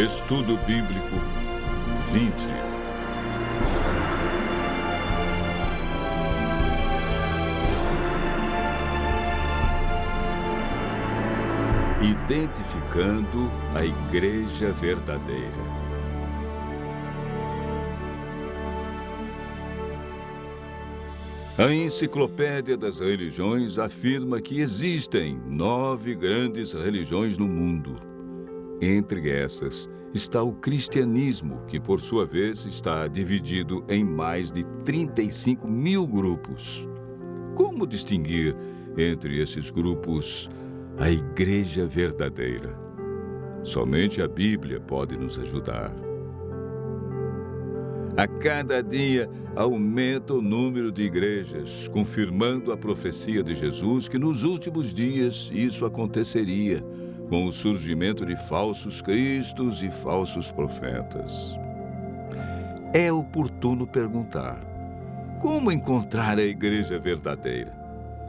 Estudo Bíblico 20. Identificando a Igreja Verdadeira. A Enciclopédia das Religiões afirma que existem 9 grandes religiões no mundo. Entre essas está o cristianismo, que por sua vez está dividido em mais de 35 mil grupos. Como distinguir entre esses grupos a Igreja Verdadeira? Somente a Bíblia pode nos ajudar. A cada dia aumenta o número de igrejas, confirmando a profecia de Jesus que nos últimos dias isso aconteceria, com o surgimento de falsos cristos e falsos profetas. É oportuno perguntar: como encontrar a Igreja Verdadeira?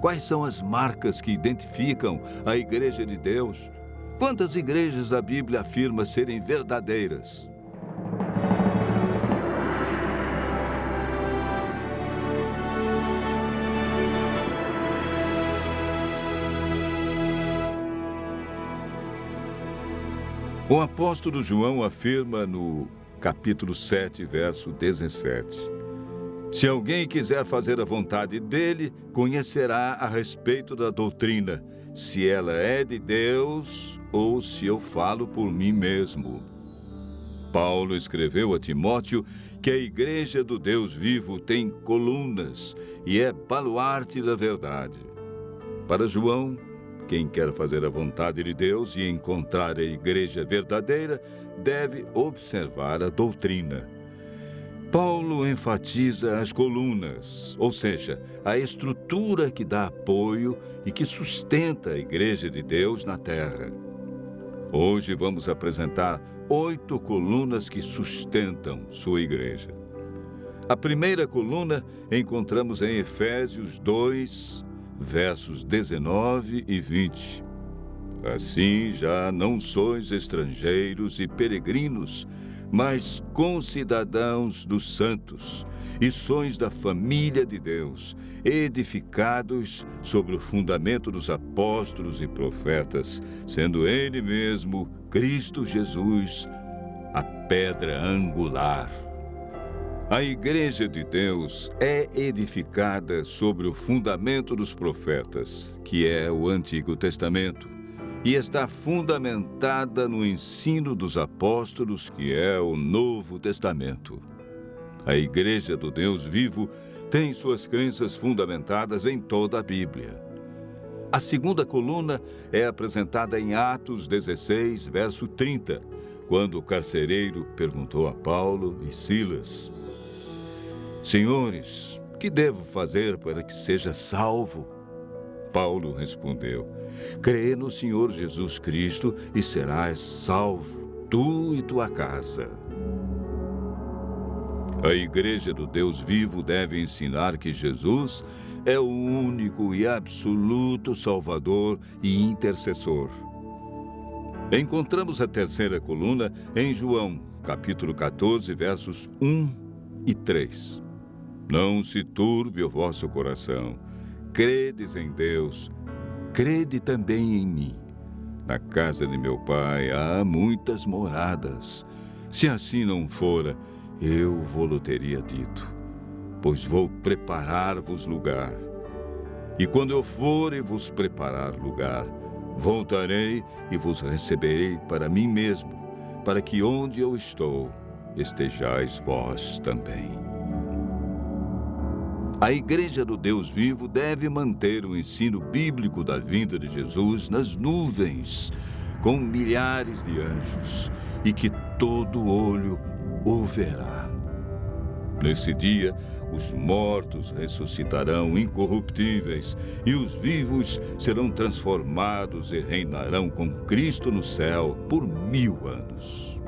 Quais são as marcas que identificam a Igreja de Deus? Quantas igrejas a Bíblia afirma serem verdadeiras? O apóstolo João afirma no capítulo 7, verso 17: se alguém quiser fazer a vontade dele, conhecerá a respeito da doutrina, se ela é de Deus ou se eu falo por mim mesmo. Paulo escreveu a Timóteo que a Igreja do Deus vivo tem colunas e é baluarte da verdade. Para João, quem quer fazer a vontade de Deus e encontrar a Igreja verdadeira deve observar a doutrina. Paulo enfatiza as colunas, ou seja, a estrutura que dá apoio e que sustenta a Igreja de Deus na terra. Hoje vamos apresentar 8 colunas que sustentam sua igreja. A primeira coluna encontramos em Efésios 2, versos 19 e 20. Assim já não sois estrangeiros e peregrinos, mas concidadãos dos santos, e sois da família de Deus, edificados sobre o fundamento dos apóstolos e profetas, sendo Ele mesmo, Cristo Jesus, a pedra angular. A Igreja de Deus é edificada sobre o fundamento dos profetas, que é o Antigo Testamento, e está fundamentada no ensino dos apóstolos, que é o Novo Testamento. A Igreja do Deus vivo tem suas crenças fundamentadas em toda a Bíblia. A segunda coluna é apresentada em Atos 16, verso 30, quando o carcereiro perguntou a Paulo e Silas: Senhores, que devo fazer para que seja salvo? Paulo respondeu: crê no Senhor Jesus Cristo e serás salvo, tu e tua casa. A Igreja do Deus vivo deve ensinar que Jesus é o único e absoluto Salvador e intercessor. Encontramos a terceira coluna em João, capítulo 14, versos 1 e 3. Não se turbe o vosso coração. Credes em Deus, crede também em mim. Na casa de meu pai há muitas moradas. Se assim não fora, eu vô-lo teria dito, pois vou preparar-vos lugar. E quando eu for e vos preparar lugar, voltarei e vos receberei para mim mesmo, para que onde eu estou, estejais vós também. A Igreja do Deus vivo deve manter o ensino bíblico da vinda de Jesus nas nuvens, com milhares de anjos, e que todo olho o verá. Nesse dia, os mortos ressuscitarão incorruptíveis, e os vivos serão transformados e reinarão com Cristo no céu por 1000 anos.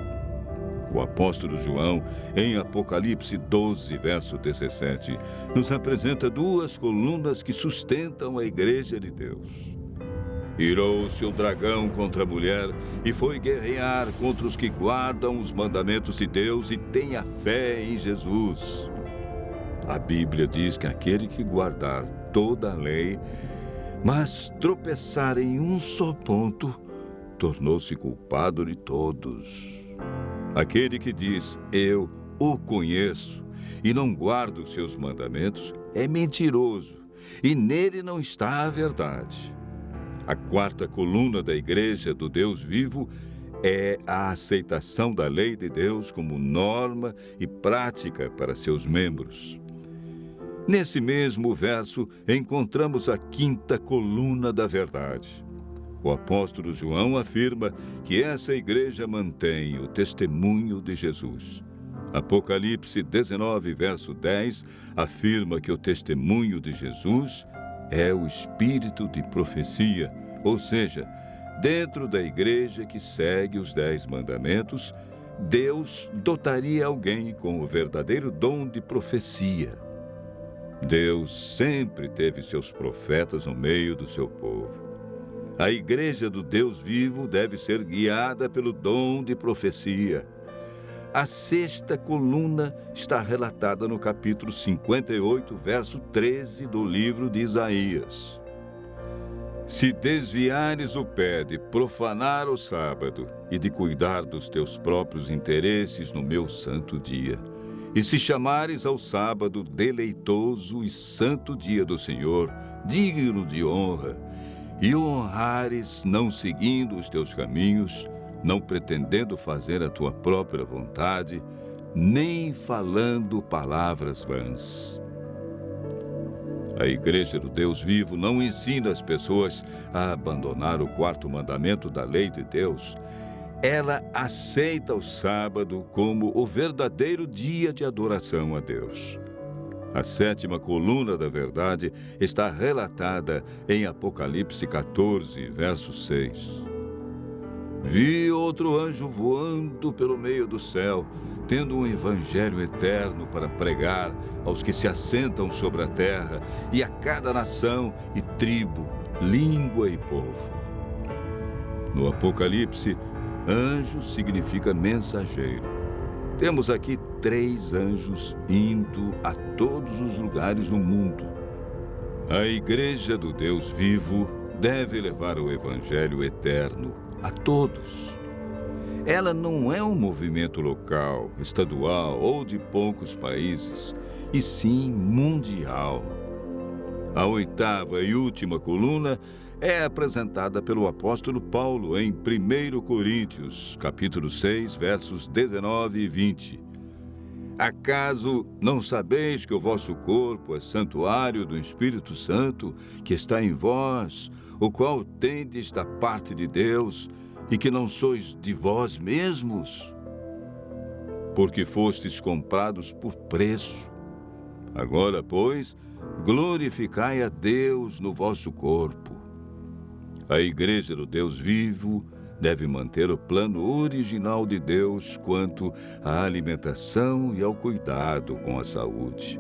O apóstolo João, em Apocalipse 12, verso 17, nos apresenta 2 colunas que sustentam a Igreja de Deus. Irou-se o dragão contra a mulher e foi guerrear contra os que guardam os mandamentos de Deus e têm a fé em Jesus. A Bíblia diz que aquele que guardar toda a lei, mas tropeçar em um só ponto, tornou-se culpado de todos. Aquele que diz, eu o conheço, e não guarda os seus mandamentos, é mentiroso, e nele não está a verdade. A quarta coluna da Igreja do Deus vivo é a aceitação da lei de Deus como norma e prática para seus membros. Nesse mesmo verso, encontramos a quinta coluna da verdade. O apóstolo João afirma que essa igreja mantém o testemunho de Jesus. Apocalipse 19, verso 10, afirma que o testemunho de Jesus é o espírito de profecia, ou seja, dentro da igreja que segue os 10 mandamentos, Deus dotaria alguém com o verdadeiro dom de profecia. Deus sempre teve seus profetas no meio do seu povo. A igreja do Deus vivo deve ser guiada pelo dom de profecia. A sexta coluna está relatada no capítulo 58, verso 13 do livro de Isaías. Se desviares o pé de profanar o sábado e de cuidar dos teus próprios interesses no meu santo dia, e se chamares ao sábado deleitoso e santo dia do Senhor, digno de honra, e o honrares não seguindo os teus caminhos, não pretendendo fazer a tua própria vontade, nem falando palavras vãs. A Igreja do Deus vivo não ensina as pessoas a abandonar o quarto mandamento da lei de Deus. Ela aceita o sábado como o verdadeiro dia de adoração a Deus. A sétima coluna da verdade está relatada em Apocalipse 14, verso 6. Vi outro anjo voando pelo meio do céu, tendo um evangelho eterno para pregar aos que se assentam sobre a terra e a cada nação e tribo, língua e povo. No Apocalipse, anjo significa mensageiro. Temos aqui 3 anjos indo a todos os lugares do mundo. A Igreja do Deus vivo deve levar o evangelho eterno a todos. Ela não é um movimento local, estadual ou de poucos países, e sim mundial. A oitava e última coluna é apresentada pelo apóstolo Paulo em 1 Coríntios, capítulo 6, versos 19 e 20. Acaso não sabeis que o vosso corpo é santuário do Espírito Santo, que está em vós, o qual tendes da parte de Deus, e que não sois de vós mesmos? Porque fostes comprados por preço. Agora, pois, glorificai a Deus no vosso corpo. A Igreja do Deus vivo deve manter o plano original de Deus quanto à alimentação e ao cuidado com a saúde.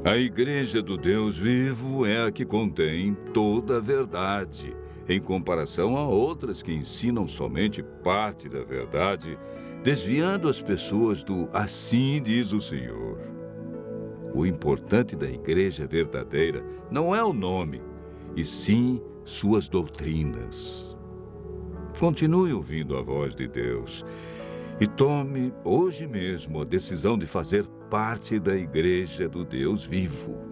A Igreja do Deus vivo é a que contém toda a verdade, em comparação a outras que ensinam somente parte da verdade, desviando as pessoas do assim diz o Senhor. O importante da Igreja verdadeira não é o nome, e sim suas doutrinas. Continue ouvindo a voz de Deus e tome hoje mesmo a decisão de fazer parte da Igreja do Deus vivo.